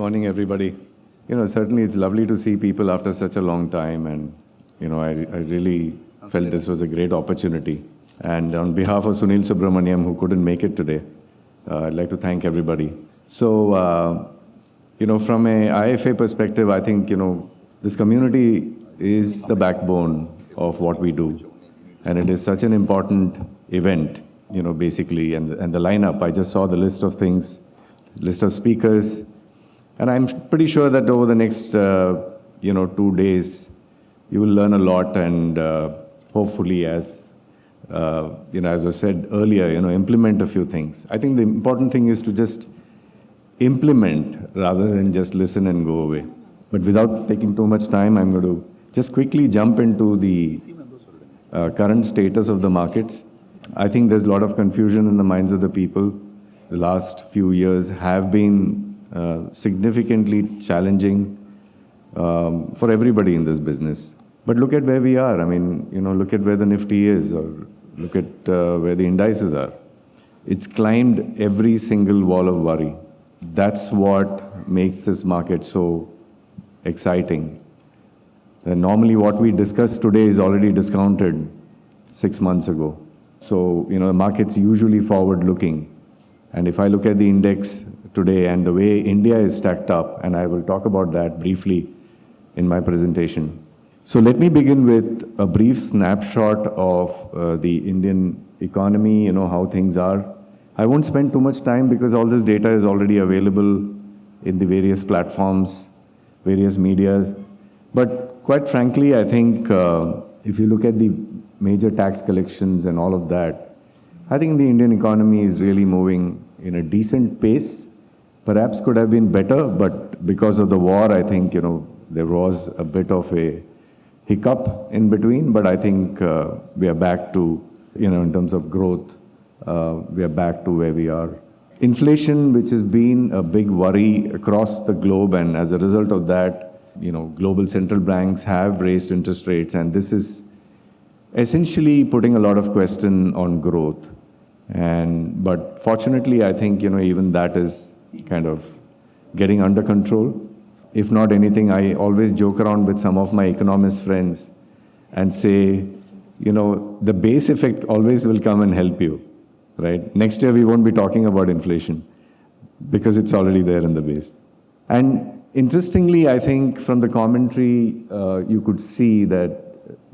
Morning, everybody. Certainly it's lovely to see people after such a long time, and I really felt this was a great opportunity. And on behalf of Sunil Subramaniam, who couldn't make it today, I'd like to thank everybody. So, from a IFA perspective, I think, this community is the backbone of what we do. And it is such an important event, basically. And the lineup, I just saw the list of things, list of speakers. And I'm pretty sure that over the next, 2 days, you will learn a lot and hopefully, as was said earlier, implement a few things. I think the important thing is to just implement rather than just listen and go away. But without taking too much time, I'm going to just quickly jump into the current status of the markets. I think there's a lot of confusion in the minds of the people. The last few years have been significantly challenging for everybody in this business. But look at where we are. I mean, look at where the Nifty is, or look at where the indices are. It's climbed every single wall of worry. That's what makes this market so exciting. And normally what we discuss today is already discounted 6 months ago. So, the market's usually forward-looking. And if I look at the index today and the way India is stacked up, and I will talk about that briefly in my presentation. So let me begin with a brief snapshot of the Indian economy, how things are. I won't spend too much time because all this data is already available in the various platforms, various media. But quite frankly, I think if you look at the major tax collections and all of that, I think the Indian economy is really moving in a decent pace. Perhaps could have been better, but because of the war, I think, there was a bit of a hiccup in between. But I think we are back to, in terms of growth, we are back to where we are. Inflation, which has been a big worry across the globe, and as a result of that, global central banks have raised interest rates, and this is essentially putting a lot of question on growth. But fortunately, I think, even that is kind of getting under control. If not anything, I always joke around with some of my economist friends and say, the base effect always will come and help you, right? Next year, we won't be talking about inflation because it's already there in the base. And interestingly, I think from the commentary, you could see that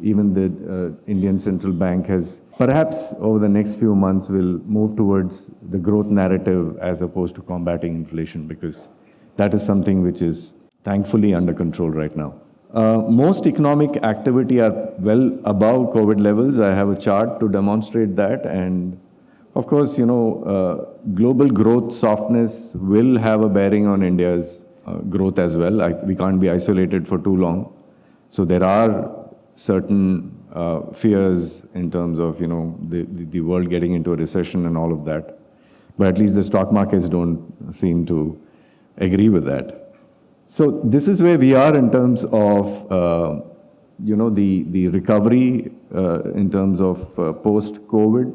even the Indian Central Bank has perhaps over the next few months will move towards the growth narrative as opposed to combating inflation, because that is something which is thankfully under control right now. Most economic activity are well above COVID levels. I have a chart to demonstrate that. And of course, global growth softness will have a bearing on India's growth as well. We can't be isolated for too long. So there are certain fears in terms of, the world getting into a recession and all of that. But at least the stock markets don't seem to agree with that. So this is where we are in terms of, the recovery in terms of post-COVID.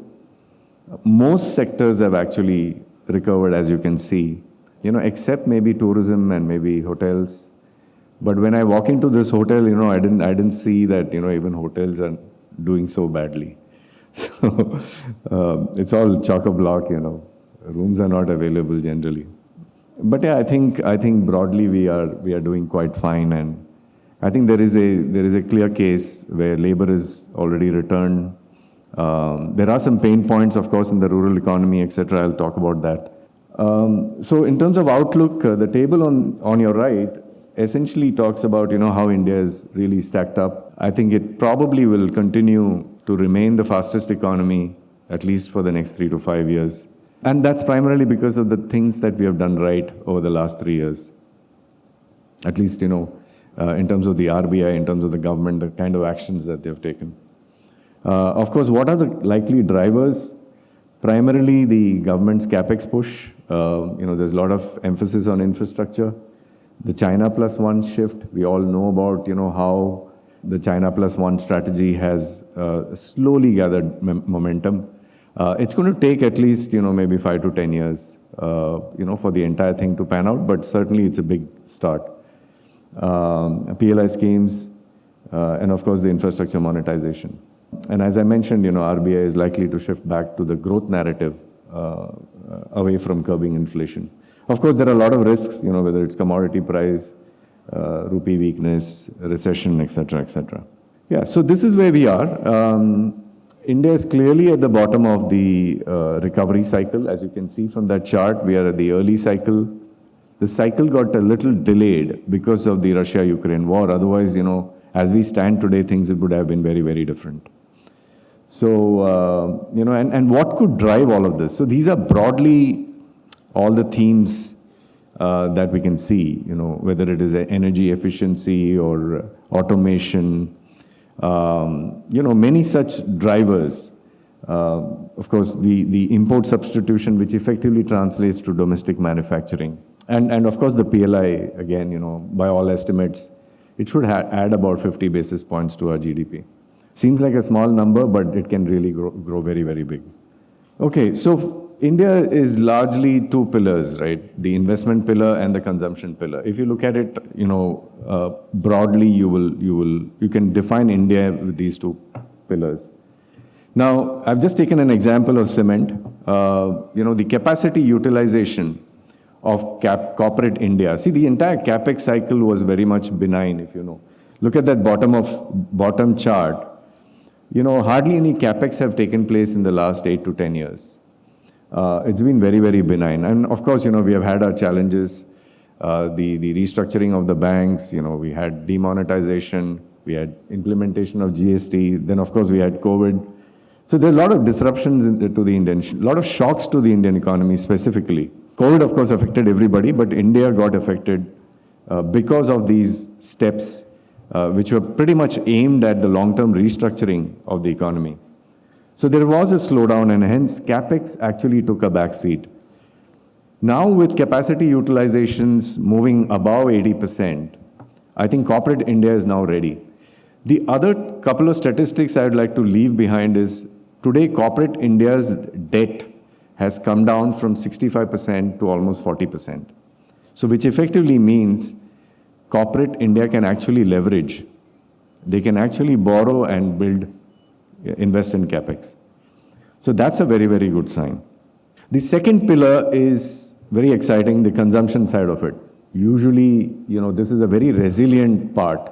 Most sectors have actually recovered, as you can see, except maybe tourism and maybe hotels. But when I walk into this hotel, I didn't see that, even hotels are doing so badly. So it's all chock-a-block, rooms are not available generally. But yeah, I think broadly we are doing quite fine, and I think there is a clear case where labor is already returned. There are some pain points, of course, in the rural economy, etc. I'll talk about that. So in terms of outlook, the table on your right essentially talks about, how India is really stacked up. I think it probably will continue to remain the fastest economy, at least for the next 3 to 5 years. And that's primarily because of the things that we have done right over the last 3 years. At least, in terms of the RBI, in terms of the government, the kind of actions that they've taken. Of course, what are the likely drivers? Primarily the government's capex push. There's a lot of emphasis on infrastructure. The China Plus One shift, we all know about, how the China Plus One strategy has slowly gathered momentum. It's going to take at least, maybe 5 to 10 years for the entire thing to pan out, but certainly it's a big start. PLI schemes, and of course the infrastructure monetization. And as I mentioned, RBI is likely to shift back to the growth narrative away from curbing inflation. Of course, there are a lot of risks, whether it's commodity price, rupee weakness, recession, etc., etc. Yeah, so this is where we are. India is clearly at the bottom of the recovery cycle. As you can see from that chart, we are at the early cycle. The cycle got a little delayed because of the Russia-Ukraine war. Otherwise, as we stand today, things would have been very, very different. So, and what could drive all of this? So these are broadly all the themes that we can see, whether it is energy efficiency or automation, many such drivers. Of course, the import substitution, which effectively translates to domestic manufacturing. And of course, the PLI, again, by all estimates, it should add about 50 basis points to our GDP. Seems like a small number, but it can really grow very, very big. Okay, so India is largely two pillars, right? The investment pillar and the consumption pillar. If you look at it, broadly, you can define India with these two pillars. Now, I've just taken an example of cement. The capacity utilization of corporate India. See, the entire capex cycle was very much benign, if you know. Look at that bottom chart. Hardly any capex have taken place in the last 8 to 10 years. It's been very, very benign. And of course, we have had our challenges, the restructuring of the banks, we had demonetization, we had implementation of GST, then of course we had COVID. So there are a lot of disruptions to the Indian, a lot of shocks to the Indian economy specifically. COVID, of course, affected everybody, but India got affected because of these steps, which were pretty much aimed at the long-term restructuring of the economy. So there was a slowdown, and hence capex actually took a backseat. Now with capacity utilizations moving above 80%, I think corporate India is now ready. The other couple of statistics I would like to leave behind is today corporate India's debt has come down from 65% to almost 40%. So which effectively means corporate India can actually leverage. They can actually borrow and invest in capex. So that's a very, very good sign. The second pillar is very exciting, the consumption side of it. Usually, this is a very resilient part,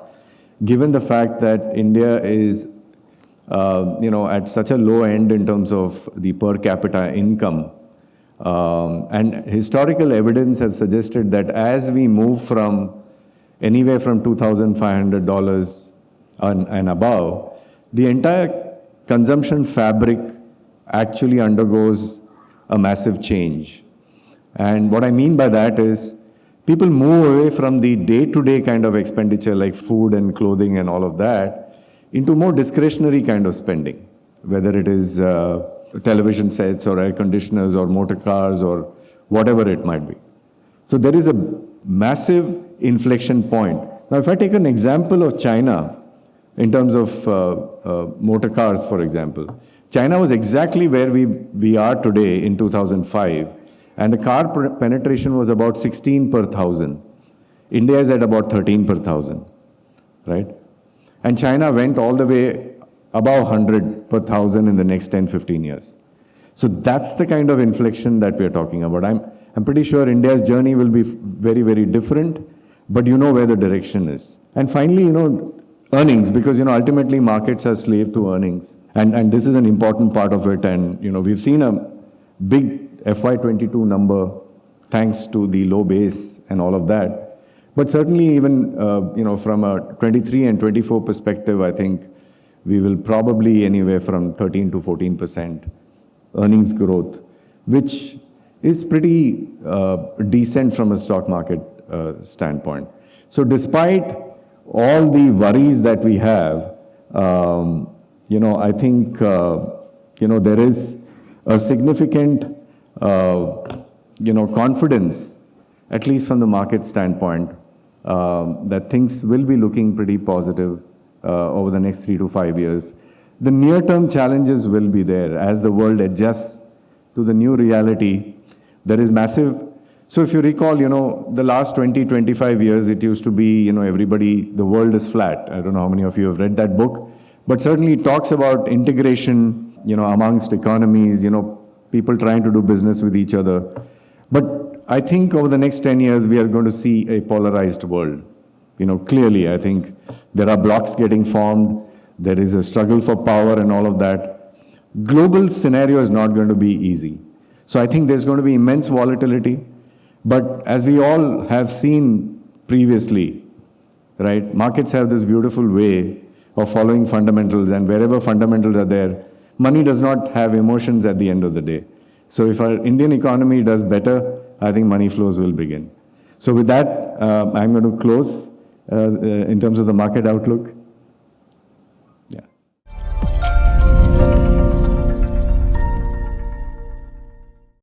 given the fact that India is, at such a low end in terms of the per capita income. And historical evidence has suggested that as we move from anywhere from $2,500 and above, the entire consumption fabric actually undergoes a massive change. And what I mean by that is people move away from the day-to-day kind of expenditure like food and clothing and all of that into more discretionary kind of spending, whether it is television sets or air conditioners or motor cars or whatever it might be. So there is a massive inflection point. Now, if I take an example of China in terms of motor cars, for example, China was exactly where we are today in 2005, and the car penetration was about 16 per thousand. India is at about 13 per thousand, right? And China went all the way above 100 per thousand in the next 10, 15 years. So that's the kind of inflection that we're talking about. I'm pretty sure India's journey will be very, very different, but you know where the direction is. And finally, earnings, because, ultimately markets are slave to earnings. And this is an important part of it. And, we've seen a big FY22 number thanks to the low base and all of that. But certainly even, from a 23 and 24 perspective, I think we will probably anywhere from 13 to 14% earnings growth, which is pretty decent from a stock market standpoint. So despite all the worries that we have, I think, there is a significant, confidence, at least from the market standpoint, that things will be looking pretty positive over the next 3 to 5 years. The near-term challenges will be there as the world adjusts to the new reality. There is massive. So if you recall, the last 20, 25 years, it used to be, everybody, the world is flat. I don't know how many of you have read that book, but certainly it talks about integration, amongst economies, people trying to do business with each other. But I think over the next 10 years, we are going to see a polarized world. Clearly, I think there are blocks getting formed. There is a struggle for power and all of that. Global scenario is not going to be easy. So I think there's going to be immense volatility. But as we all have seen previously, right, markets have this beautiful way of following fundamentals, and wherever fundamentals are there, money does not have emotions at the end of the day. So if our Indian economy does better, I think money flows will begin. So with that, I'm going to close in terms of the market outlook.